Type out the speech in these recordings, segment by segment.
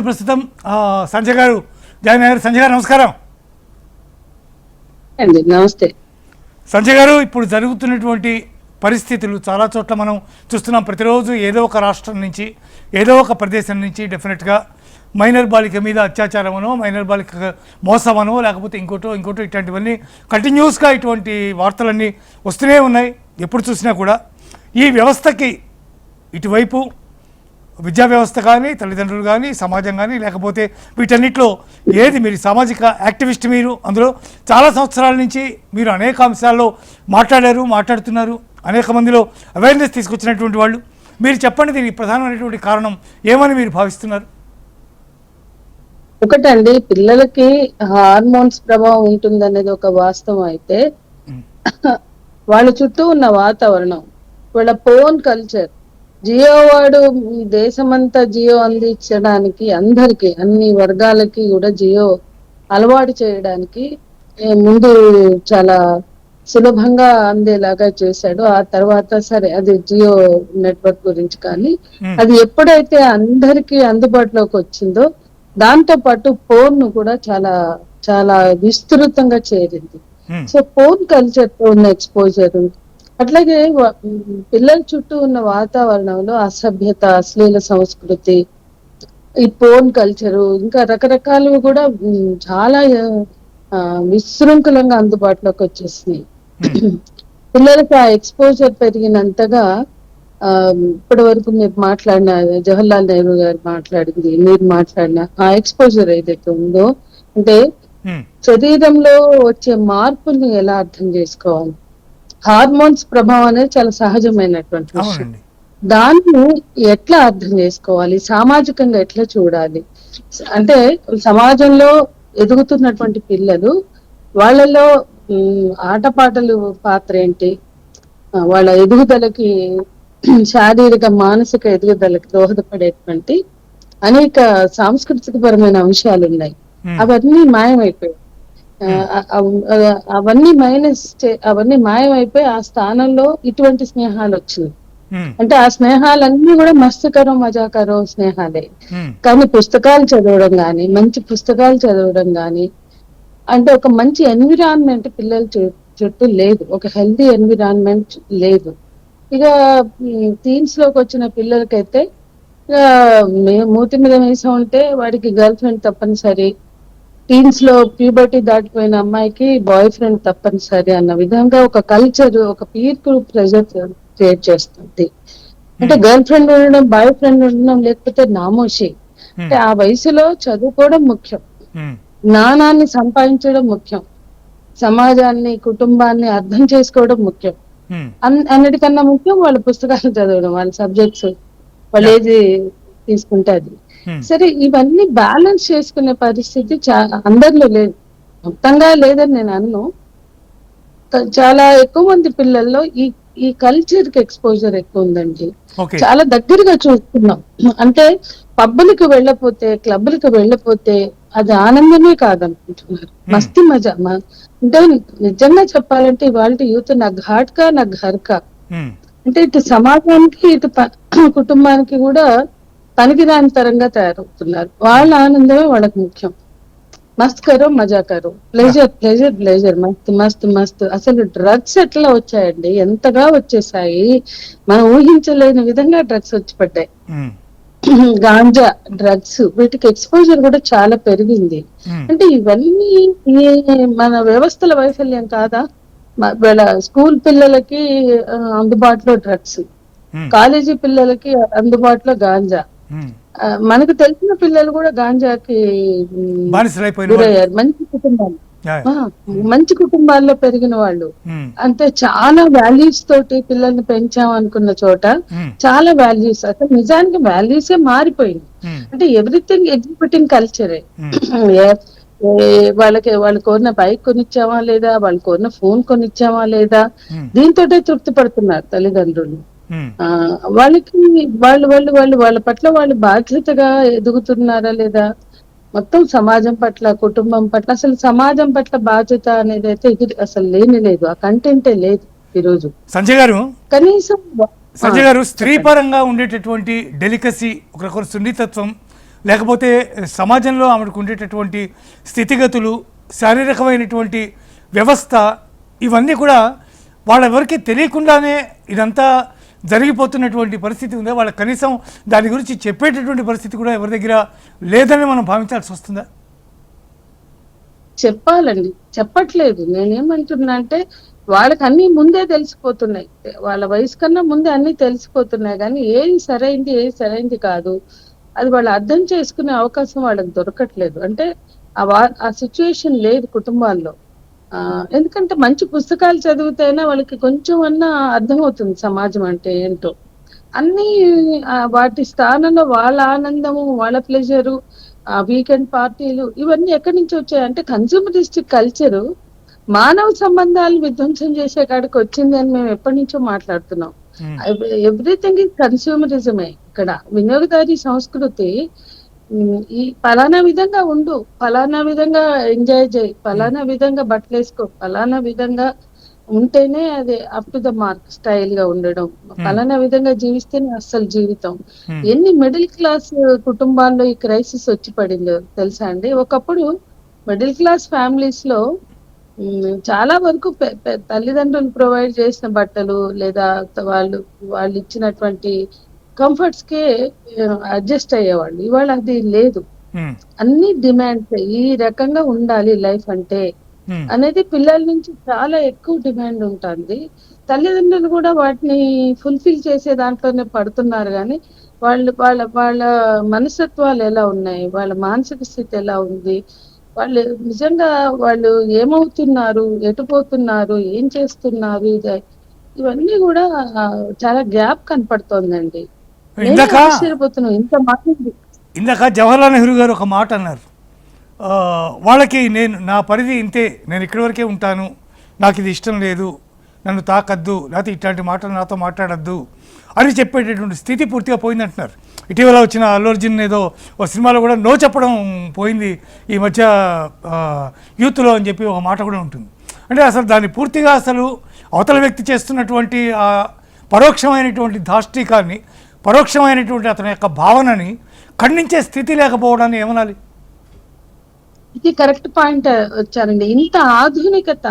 ప్రస్తుతం సంజయ్ గారు జాయిన్ అయ్యారు. సంజయ్ గారు నమస్కారం. నమస్తే సంజయ్ గారు, ఇప్పుడు జరుగుతున్నటువంటి పరిస్థితులు చాలా చోట్ల మనం చూస్తున్నాం. ప్రతిరోజు ఏదో ఒక రాష్ట్రం నుంచి ఏదో ఒక ప్రదేశం నుంచి డెఫినెట్గా మైనర్ బాలిక మీద అత్యాచారమనో, మైనర్ బాలిక మోసమనో, లేకపోతే ఇంకోటో ఇట్లాంటివన్నీ కంటిన్యూస్గా ఇటువంటి వార్తలన్నీ వస్తూనే ఉన్నాయి. ఎప్పుడు చూసినా కూడా ఈ వ్యవస్థకి ఇటువైపు విద్యా వ్యవస్థ కానీ, తల్లిదండ్రులు కానీ, సమాజం కానీ, లేకపోతే వీటన్నిటిలో ఏది మీరు సామాజిక యాక్టివిస్ట్, మీరు అందులో చాలా సంవత్సరాల నుంచి మీరు అనేక అంశాల్లో మాట్లాడుతున్నారు, అనేక మందిలో అవేర్నెస్ తీసుకొచ్చినటువంటి వాళ్ళు. మీరు చెప్పండి, దీనికి ప్రధానమైనటువంటి కారణం ఏమని మీరు భావిస్తున్నారు? ఒకటండి, పిల్లలకి హార్మోన్స్ ప్రభావం ఉంటుందనేది ఒక వాస్తవం అయితే, వాళ్ళ చుట్టూ ఉన్న వాతావరణం, వాళ్ళ ఫోన్ కల్చర్, జియో వాడు దేశమంతా జియో అందించడానికి అందరికి, అన్ని వర్గాలకి కూడా జియో అలవాటు చేయడానికి ముందు చాలా సులభంగా అందేలాగా చేశాడు. ఆ తర్వాత సరే అది జియో నెట్వర్క్ గురించి, కానీ అది ఎప్పుడైతే అందరికి అందుబాటులోకి వచ్చిందో దాంతో పాటు ఫోన్ కూడా చాలా చాలా విస్తృతంగా చేరింది. సో ఫోన్ కల్చర్ తో ఉన్న ఎక్స్పోజర్, అట్లాగే పిల్లల చుట్టూ ఉన్న వాతావరణంలో అసభ్యత, అశ్లీల సంస్కృతి, ఈ ఫోన్ కల్చరు, ఇంకా రకరకాలు కూడా చాలా విశృంఖలంగా అందుబాటులోకి వచ్చేసినాయి. పిల్లలకి ఆ ఎక్స్పోజర్ పెరిగినంతగా ఇప్పటి వరకు మీరు మాట్లాడిన జవహర్లాల్ నెహ్రూ గారు మాట్లాడింది, మీరు మాట్లాడిన ఆ ఎక్స్పోజర్ ఏదైతే ఉందో, అంటే శరీరంలో వచ్చే మార్పుల్ని ఎలా అర్థం చేసుకోవాలి, హార్మోన్స్ ప్రభావం అనేది చాలా సహజమైనటువంటి విషయం. దాన్ని ఎట్లా అర్థం చేసుకోవాలి, సామాజికంగా ఎట్లా చూడాలి, అంటే సమాజంలో ఎదుగుతున్నటువంటి పిల్లలు, వాళ్ళలో ఆటపాటలు పాత్ర ఏంటి, వాళ్ళ ఎదుగుదలకి, శారీరక మానసిక ఎదుగుదలకి దోహదపడేటువంటి అనేక సాంస్కృతిక పరమైన అంశాలు ఉన్నాయి. అవన్నీ మాయమైపోయాయి. అవన్నీ మాయమైపోయి ఆ స్థానంలో ఇటువంటి స్నేహాలు వచ్చినాయి. అంటే ఆ స్నేహాలన్నీ కూడా మస్తుకరం మజాకరం స్నేహాలే. కానీ పుస్తకాలు చదవడం గాని, మంచి పుస్తకాలు చదవడం గాని, అంటే ఒక మంచి ఎన్విరాన్మెంట్ పిల్లల చుట్టూ లేదు, ఒక హెల్తీ ఎన్విరాన్మెంట్ లేదు. ఇక టీన్స్ లోకి వచ్చిన పిల్లలకైతే మూతి మీద మీసం ఉంటే వాడికి గర్ల్ ఫ్రెండ్ తప్పనిసరి, టీన్స్ లో ప్యూబర్టీ దాటిపోయిన అమ్మాయికి బాయ్ ఫ్రెండ్ తప్పనిసరి అన్న విధంగా ఒక కల్చర్, ఒక పీర్ గ్రూప్ ప్రెజర్ క్రియేట్ చేస్తుంది. అంటే గర్ల్ ఫ్రెండ్ ఉండడం, బాయ్ ఫ్రెండ్ ఉండడం లేకపోతే నామోషి. అంటే ఆ వయసులో చదువుకోవడం ముఖ్యం, జ్ఞానాన్ని సంపాదించడం ముఖ్యం, సమాజాన్ని, కుటుంబాన్ని అర్థం చేసుకోవడం ముఖ్యం. అన్నిటికన్నా ముఖ్యం వాళ్ళ పుస్తకాలు చదవడం, వాళ్ళ సబ్జెక్ట్స్, వాళ్ళు ఏది తీసుకుంటే అది. సరే, ఇవన్నీ బ్యాలెన్స్ చేసుకునే పరిస్థితి అందరిలో లేదు, మొత్తంగా లేదని నేను అన్ను. చాలా ఎక్కువ మంది పిల్లల్లో ఈ కల్చర్ కి ఎక్స్పోజర్ ఎక్కువ ఉందండి. చాలా దగ్గరగా చూస్తున్నాం. అంటే పబ్బులకు వెళ్ళపోతే, క్లబ్లకు వెళ్ళపోతే అది ఆనందమే కాదనుకుంటున్నారు, మస్తీ మజా. అంటే నిజంగా చెప్పాలంటే ఇవాళ యూత్ నా ఘాట్కా నా ఘర్కా, అంటే ఇటు సమాజానికి ఇటు కుటుంబానికి కూడా పనికిరాని తరంగా తయారవుతున్నారు. వాళ్ళ ఆనందమే వాళ్ళకి ముఖ్యం. మస్త్ కరో మజా కరో, ప్లెజర్ ప్లెజర్ ప్లెజర్, మస్తు మస్తు మస్తు. అసలు డ్రగ్స్ ఎట్లా వచ్చాయండి, ఎంతగా వచ్చేసాయి, మనం ఊహించలేని విధంగా డ్రగ్స్ వచ్చి పడ్డాయి. గాంజా, డ్రగ్స్, వీటికి ఎక్స్పోజర్ కూడా చాలా పెరిగింది. అంటే ఇవన్నీ మన వ్యవస్థల వైఫల్యం కాదా? వీళ్ళ స్కూల్ పిల్లలకి అందుబాటులో డ్రగ్స్, కాలేజీ పిల్లలకి అందుబాటులో గాంజా, మనకు తెలిసిన పిల్లలు కూడా గాంజాకి గురయ్యారు. మంచి కుటుంబాల్లో పెరిగిన వాళ్ళు, అంటే చాలా వాల్యూస్ తోటి పిల్లల్ని పెంచామనుకున్న చోట చాలా వాల్యూస్, అసలు నిజానికి వాల్యూసే మారిపోయింది. అంటే ఎవ్రీథింగ్ ఎగ్జిక్యూటింగ్ కల్చరే. వాళ్ళు కోరిన బైక్ కొనిచ్చామా లేదా, వాళ్ళు కోరిన ఫోన్ కొనిచ్చామా లేదా, దీంతోటే తృప్తి పడుతున్నారు తల్లిదండ్రులు. వాళ్ళకి వాళ్ళ పట్ల వాళ్ళు బాధ్యతగా ఎదుగుతున్నారా లేదా, మొత్తం సమాజం పట్ల, కుటుంబం పట్ల, అసలు సమాజం పట్ల బాధ్యత అనేది అయితే అసలు లేదు, ఆ కంటెంటే లేదు ఈరోజు. సంజయ్ గారు, కనీసం స్త్రీ పరంగా ఉండేటటువంటి డెలికసీ, ఒకరికొకరు సున్నితత్వం, లేకపోతే సమాజంలో ఆమెకు ఉండేటటువంటి స్థితిగతులు, శారీరకమైనటువంటి వ్యవస్థ, ఇవన్నీ కూడా వాళ్ళెవరికి తెలియకుండానే ఇదంతా జరిగిపోతున్నటువంటి పరిస్థితి ఉందా? వాళ్ళ కనీసం దాని గురించి చెప్పేటటువంటి పరిస్థితి కూడా ఎవరి దగ్గర లేదని మనం భావించాల్సి వస్తుందా? చెప్పాలండి, చెప్పట్లేదు. నేనేమంటున్నా అంటే వాళ్ళకి అన్ని ముందే తెలిసిపోతున్నాయి, వాళ్ళ వయసు కన్నా ముందే అన్ని తెలిసిపోతున్నాయి, కానీ ఏది సరైంది ఏది సరైంది కాదు అది వాళ్ళు అర్థం చేసుకునే అవకాశం వాళ్ళకి దొరకట్లేదు. అంటే ఆ సిచ్యుయేషన్ లేదు కుటుంబాల్లో. ఎందుకంటే మంచి పుస్తకాలు చదివితేనే వాళ్ళకి కొంచెం అన్నా అర్థమవుతుంది సమాజం అంటే ఏంటో. అన్ని వాటి స్థానంలో వాళ్ళ ఆనందము, వాళ్ళ ప్లెజరు, వీకెండ్ పార్టీలు ఇవన్నీ ఎక్కడి నుంచి వచ్చాయి అంటే కన్స్యూమరిస్టిక్ కల్చరు మానవ సంబంధాలు విధ్వంసం చేసే కాడికి వచ్చింది అని మేము ఎప్పటి నుంచో మాట్లాడుతున్నాం. ఎవ్రీథింగ్ ఇస్ కన్స్యూమరిజమే. ఇక్కడ వినియోగదారీ సంస్కృతి ఈ పలానా విధంగా ఉండు, పలానా విధంగా ఎంజాయ్ చేయి, పలానా విధంగా బట్టలు వేసుకో, పలానా విధంగా ఉంటేనే అది up to the mark style గా ఉండడం, పలానా విధంగా జీవిస్తేనే అస్సలు జీవితం. ఎన్ని మిడిల్ క్లాస్ కుటుంబాల్లో ఈ క్రైసిస్ వచ్చి పడిందో తెలుసా అండి. ఒకప్పుడు మిడిల్ క్లాస్ ఫ్యామిలీస్ లో చాలా వరకు తల్లిదండ్రులు ప్రొవైడ్ చేసిన బట్టలు లేదా వాళ్ళు ఇచ్చినటువంటి కంఫర్ట్స్ కే అడ్జస్ట్ అయ్యేవాళ్ళు. ఇవాళ అది లేదు. అన్ని డిమాండ్స్ ఈ రకంగా ఉండాలి లైఫ్ అంటే అనేది పిల్లల నుంచి చాలా ఎక్కువ డిమాండ్ ఉంటుంది. తల్లిదండ్రులు కూడా వాటిని ఫుల్ఫిల్ చేసే దాంట్లోనే పడుతున్నారు, కానీ వాళ్ళ వాళ్ళ మనస్తత్వాలు ఎలా ఉన్నాయి, వాళ్ళ మానసిక స్థితి ఎలా ఉంది, వాళ్ళు నిజంగా వాళ్ళు ఏమవుతున్నారు, ఎటుపోతున్నారు, ఏం చేస్తున్నారు, ఇవన్నీ కూడా చాలా గ్యాప్ కనపడుతోందండి. ఇందాక జవహర్లాల్ నెహ్రూ గారు ఒక మాట అన్నారు, వాళ్ళకి నా పరిధి ఇంతే, నేను ఇక్కడి వరకే ఉంటాను, నాకు ఇది ఇష్టం లేదు, నన్ను తాకద్దు, లేకపోతే ఇట్లాంటి మాటలు నాతో మాట్లాడద్దు అని చెప్పేటటువంటి స్థితి పూర్తిగా పోయిందంటున్నారు. ఇటీవల వచ్చిన అల్లు అర్జున్ ఏదో ఒక సినిమాలో కూడా నో చెప్పడం పోయింది ఈ మధ్య యూత్లో అని చెప్పి ఒక మాట కూడా ఉంటుంది. అంటే అసలు దాన్ని పూర్తిగా అసలు అవతల వ్యక్తి చేస్తున్నటువంటి పరోక్షమైనటువంటి దాష్టికాన్ని, పరోక్షమైనటువంటి అతని యొక్క భావనని ఖండించే స్థితి లేకపోవడాన్ని ఏమనాలి? ఇది కరెక్ట్ పాయింట్ వచ్చారండి. ఇంత ఆధునికత,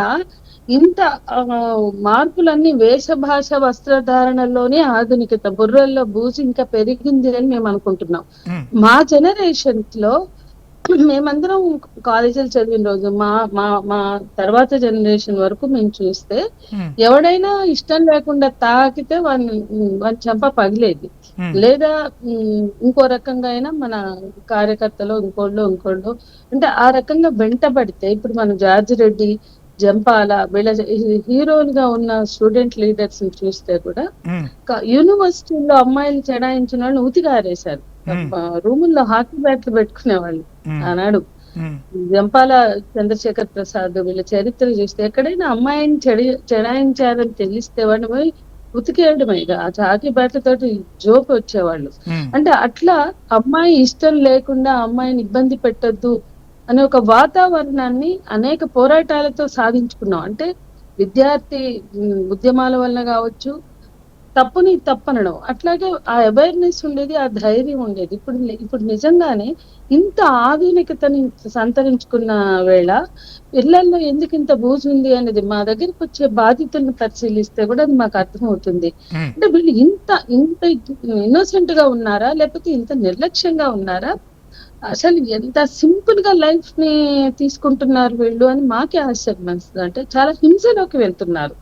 ఇంత మార్పులన్నీ వేషభాష వస్త్రధారణలోనే ఆధునికత, బుర్రల్లో బూజు ఇంకా పెరిగింది అని మేము అనుకుంటున్నాం. మా జనరేషన్స్ లో మేమందరం కాలేజీలు చదివిన రోజు మా తర్వాత జనరేషన్ వరకు మేము చూస్తే ఎవడైనా ఇష్టం లేకుండా తాకితే వాని చెంప పగిలేది, లేదా ఇంకో రకంగా అయినా మన కార్యకర్తలు ఇంకోళ్ళు అంటే ఆ రకంగా వెంటబడితే, ఇప్పుడు మన జార్జి రెడ్డి, జంపాల వీళ్ళ హీరోలుగా ఉన్న స్టూడెంట్ లీడర్స్ ని చూస్తే కూడా యూనివర్సిటీలో అమ్మాయిలు చెడాయించిన వాళ్ళు ఉతిగారేశారు. రూముల్లో హాకీ బ్యాట్లు పెట్టుకునేవాళ్ళు ఆనాడు. జంపాల చంద్రశేఖర్ ప్రసాద్ వీళ్ళ చరిత్ర చూస్తే ఎక్కడైనా అమ్మాయిని చెడాయించారని తెలిస్తే వాడిని పోయి ఉతికేయడమే, హాకీ బ్యాట్లతోటి జోకి వచ్చేవాళ్ళు. అంటే అట్లా అమ్మాయి ఇష్టం లేకుండా అమ్మాయిని ఇబ్బంది పెట్టొద్దు అనే ఒక వాతావరణాన్ని అనేక పోరాటాలతో సాధించుకున్నాం. అంటే విద్యార్థి ఉద్యమాల వల్ల కావచ్చు, తప్పుని తప్పనడం, అట్లాగే ఆ అవేర్నెస్ ఉండేది, ఆ ధైర్యం ఉండేది. ఇప్పుడు నిజంగానే ఇంత ఆధునికతని సంతరించుకున్న వేళ పిల్లల్లో ఎందుకు ఇంత బూజు ఉంది అనేది మా దగ్గరకు వచ్చే బాధితులను పరిశీలిస్తే కూడా అది మాకు అర్థమవుతుంది. అంటే వీళ్ళు ఇంత ఇన్నోసెంట్ గా ఉన్నారా, లేకపోతే ఇంత నిర్లక్ష్యంగా ఉన్నారా, అసలు ఎంత సింపుల్ గా లైఫ్ ని తీసుకుంటున్నారు వీళ్ళు అని మాకే ఆశ్చర్యం అనిపిస్తుంది. అంటే చాలా హింసలోకి వెళ్తున్నారు.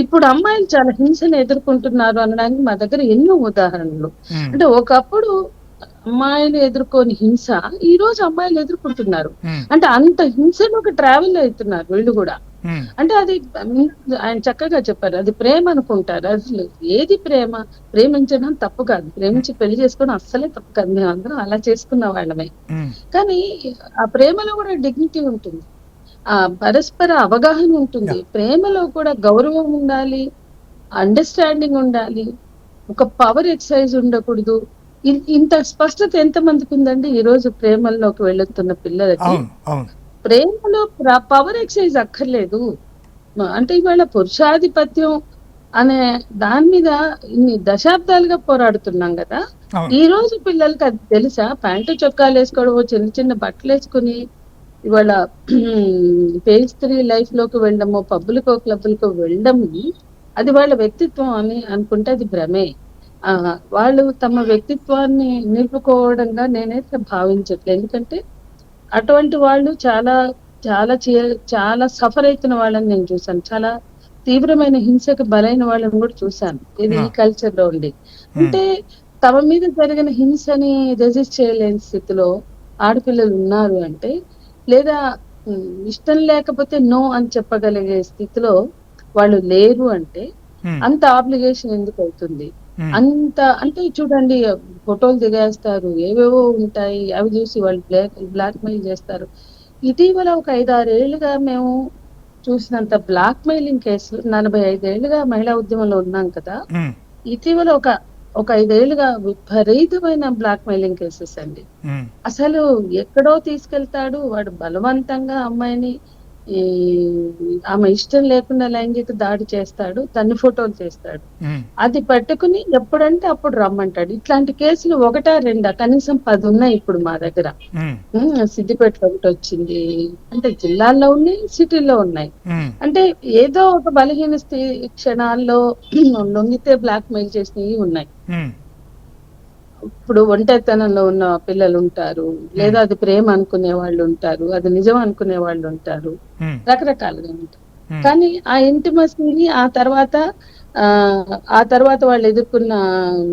ఇప్పుడు అమ్మాయిలు చాలా హింసను ఎదుర్కొంటున్నారు అనడానికి మా దగ్గర ఎన్నో ఉదాహరణలు. అంటే ఒకప్పుడు అమ్మాయిలు ఎదుర్కొని హింస ఈ రోజు అమ్మాయిలు ఎదుర్కొంటున్నారు. అంటే అంత హింసలోకి ట్రావెల్ అవుతున్నారు వీళ్ళు కూడా. అంటే అది ఆయన చక్కగా చెప్పారు, అది ప్రేమ అనుకుంటారు. అసలు ఏది ప్రేమ? ప్రేమించడం తప్పు కాదు, ప్రేమించి పెళ్లి చేసుకోవడం అస్సలే తప్పు కాదు, మేము అందరం అలా చేసుకున్న వాళ్ళమే. కానీ ఆ ప్రేమలో కూడా డిగ్నిటీ ఉంటుంది, ఆ పరస్పర అవగాహన ఉంటుంది, ప్రేమలో కూడా గౌరవం ఉండాలి, అండర్స్టాండింగ్ ఉండాలి, ఒక పవర్ ఎక్సర్సైజ్ ఉండకూడదు. ఇంత స్పష్టత ఎంత మందికి ఉందండి ఈ రోజు ప్రేమల్లోకి వెళుతున్న పిల్లలకి? ప్రేమలో పవర్ ఎక్సర్సైజ్ అక్కర్లేదు. అంటే ఇవాళ పురుషాధిపత్యం అనే దాని మీద ఇన్ని దశాబ్దాలుగా పోరాడుతున్నాం కదా. అవును. ఈ రోజు పిల్లలకి అది తెలుసా? ప్యాంటు చొక్కాలు వేసుకోవడం, చిన్న చిన్న బట్టలు వేసుకుని ఇవాళ పేస్త్రీ లైఫ్ లోకి వెళ్ళడము, పబ్బులకో క్లబ్బులకో వెళ్ళడము, అది వాళ్ళ వ్యక్తిత్వం అని అనుకుంటే అది భ్రమే. వాళ్ళు తమ వ్యక్తిత్వాన్ని నిలుపుకోవడంగా నేనైతే భావించట్లేదు. ఎందుకంటే అటువంటి వాళ్ళు చాలా చాలా చాలా సఫర్ అయితున్న వాళ్ళని నేను చూసాను. చాలా తీవ్రమైన హింసకు బలైన వాళ్ళని కూడా చూసాను. ఇది ఆ! ఈ కల్చర్ లో ఉండి. హ్మ్. అంటే తమ మీద జరిగిన హింసని రెసిస్ట్ చేయలేని స్థితిలో ఆడపిల్లలు ఉన్నారు అంటే, లేదా ఇష్టం లేకపోతే నో అని చెప్పగలిగే స్థితిలో వాళ్ళు లేరు అంటే, హ్మ్. అంత ఆబ్లిగేషన్ ఎందుకు అవుతుంది? హ్మ్. అంత అంటే చూడండి, ఫోటోలు దిగేస్తారు. ఏవేవో ఉంటాయి. అవి చూసి వాళ్ళు బ్లాక్‌మెయిల్ చేస్తారు. ఇటీవల ఒక 5, 6 ఏళ్లుగా మేము చూసినంత బ్లాక్‌మెయిలింగ్ కేసులు, 45 ఏళ్లుగా మహిళా ఉద్యమంలో ఉన్నాం కదా! హ్మ్. ఇటీవల ఒక 5 ఏళ్లుగా విపరీతమైన బ్లాక్‌మెయిలింగ్ కేసెస్ అండి. హ్మ్. అసలు ఎక్కడో తీసుకెళ్తాడు. వాడు బలవంతంగా అమ్మాయిని ఈ ఆమె ఇష్టం లేకుండా లైంగిక దాడి చేస్తాడు. దాన్ని ఫోటోలు తీస్తాడు. హ్మ్. అది పట్టుకుని ఎప్పుడంటే అప్పుడు రమ్మంటాడు. ఇట్లాంటి కేసులు ఒకటా, రెండా? కనీసం 10 ఉన్నాయి ఇప్పుడు మా దగ్గర. హ్మ్. సిద్దిపేటలో ఒకటొచ్చింది. అంటే జిల్లాల్లో ఉన్నాయి, సిటీల్లో ఉన్నాయి. హ్మ్. అంటే ఏదో ఒక బలహీన క్షణాల్లో లొంగితే బ్లాక్‌మెయిల్ చేసినయి ఉన్నాయి. హ్మ్. ఇప్పుడు ఒంటరితనంలో ఉన్న పిల్లలుంటారు. హ్మ్. లేదా అది ప్రేమ అనుకునే వాళ్ళుంటారు. అది నిజం అనుకునే వాళ్ళుంటారు. హ్మ్. రకరకాలుగా ఉంటాయి. హ్మ్. కానీ ఆ ఇంటిమసీని ఆ తర్వాత వాళ్ళు ఎదుర్కొన్న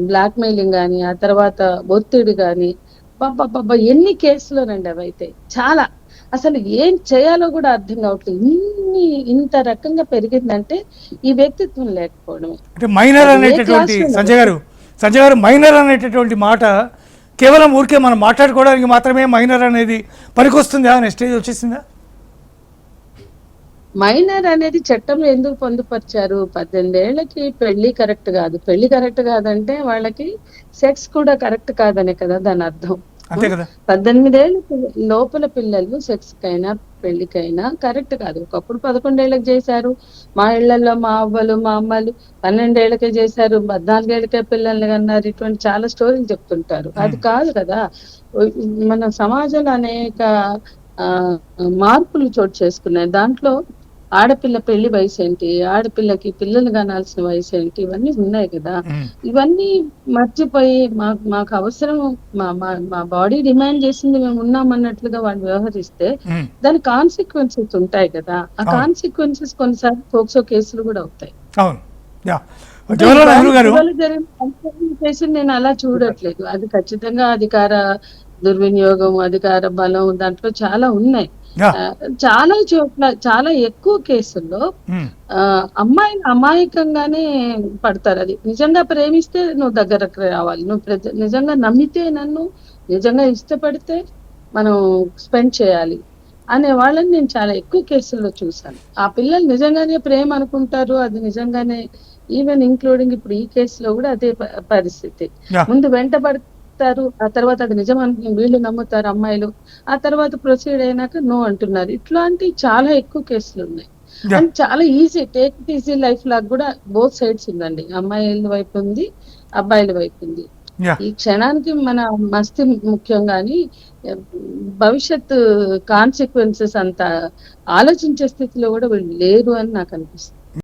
బ్లాక్‌మెయిలింగ్ గాని, ఆ తర్వాత ఒత్తిడి గాని, అబ్బబ్బబ్బబ్బా! ఎన్ని కేసులోనండి అవైతే. చాలా. అసలు ఏం చేయాలో గూడా అర్థం కావట్లేదు. ఇంత రకంగా పెరిగిందంటే ఈ వ్యక్తిత్వం లేకపోవడమే. అంటే మైనర్ అది ఏ అనేటటువంటి క్లాస్‌లో సంజయ్ గారు మైనర్ అనేటటువంటి మాట కేవలం ఊరికే మనం మాట్లాడుకోవడానికి మాత్రమే మైనర్ అనేది పనికొస్తుందా అనే స్టేజ్ వచ్చేసిందా? మైనర్ అనేది చట్టంలో ఎందుకు పొందుపరిచారు? 18 ఏళ్లకి పెళ్లి కరెక్ట్ గాదు. పెళ్లి కరెక్ట్ గాదంటే వాళ్ళకి సెక్స్ కూడా కరెక్ట్ కాదనే కదా దానర్థం. అంతే కదా. 18 ఏళ్ల లోపల పిల్లలు సెక్స్‌కైనా, పెళ్లికైనా కరెక్ట్ కాదు. ఒకప్పుడు 11 ఏళ్ళకి జేశారు. మా ఇళ్లల్లో మా అవ్వలు, మా అమ్మలు 12 ఏళ్ళకే జేశారు. 14 ఏళ్ళకే పిల్లల్ని కన్నారు. ఇటువంటి చాలా స్టోరీలు చెప్తుంటారు. హ్మ్. అది కాదు కదా! మన సమాజంలో అనేక ఆహ్, మార్పులు చోటు చేసుకున్నాయి. దాంట్లో ఆడపిల్ల పెళ్లి వయసేంటి? ఆడపిల్లకి పిల్లలు కనాల్సిన వయసేంటి? ఇవన్నీ ఉన్నాయి కదా! హ్మ్. ఇవన్నీ మర్చిపోయి మాకు అవసరం, మా మా మా బాడీ డిమాండ్ చేసింది మేమున్నామన్నట్లుగా వాళ్ళు వ్యవహరిస్తే, హ్మ్. దాని కాన్సిక్వెన్సెస్ ఉంటాయి కదా! ఆ అవును. కాన్సిక్వెన్సెస్ కొన్నిసార్లు పోక్సో కేసులు గూడా అవుతాయి. అవును. యాహ్! అంటే జవహర్లాల్ ఇవాళ నెహ్రూ గారు. ఇటీవల జరిగిన సంచలన కేసుని నేను అలా చూడట్లేదు. అది ఖచ్చితంగా అధికార దుర్వినియోగం, అధికార బలం దాంట్లో చాలా ఉన్నాయి. యాహ్! ఆహ్, చాలా చోట్ల చాలా ఎక్కువ కేసుల్లో హ్మ్. అమ్మాయిలు అమాయకంగానే పడతారు. అది నిజంగా ప్రేమిస్తే నువ్వు దగ్గరకు రావాలి. నువ్వు నిజంగా నమ్మితే నన్ను, నిజంగా ఇష్టపడితే మనం స్పెండ్ చేయాలి అనే వాళ్ళని నేను చాలా ఎక్కువ కేసుల్లో చూసాను. ఆ పిల్లలు నిజంగానే ప్రేమ అనుకుంటారు. అది నిజంగానే ఈవెన్ ఇంక్లూడింగ్ ఇప్పుడు ఈ కేసులో గూడా అదే పరిస్థితి. యాహ్! ముందు వెంటబడతారు. ఆ తర్వాత అది నిజం అని వీళ్ళు నమ్ముతారు అమ్మాయిలు. ఆ తర్వాత ప్రొసీడ్ అయినాక నో అంటున్నారు. ఇట్లాంటియి చాలా ఎక్కువ కేసులున్నాయి. యాహ్! అండ్ చాలా easy, take it easy life లాగా గూడా బోత్ సైడ్స్ ఉందండి. అమ్మాయిల వైపు ఉంది, అబ్బాయిల వైపు ఉంది. యాహ్! ఈ క్షణానికి మన మస్తీ ముఖ్యం గాని, ఆహ్, భవిష్యత్తు కాన్సిక్వెన్సెస్ అంత ఆలోచించే స్థితిలో గూడా వీళ్ళు లేరు అని నాకనిపిస్తుంది.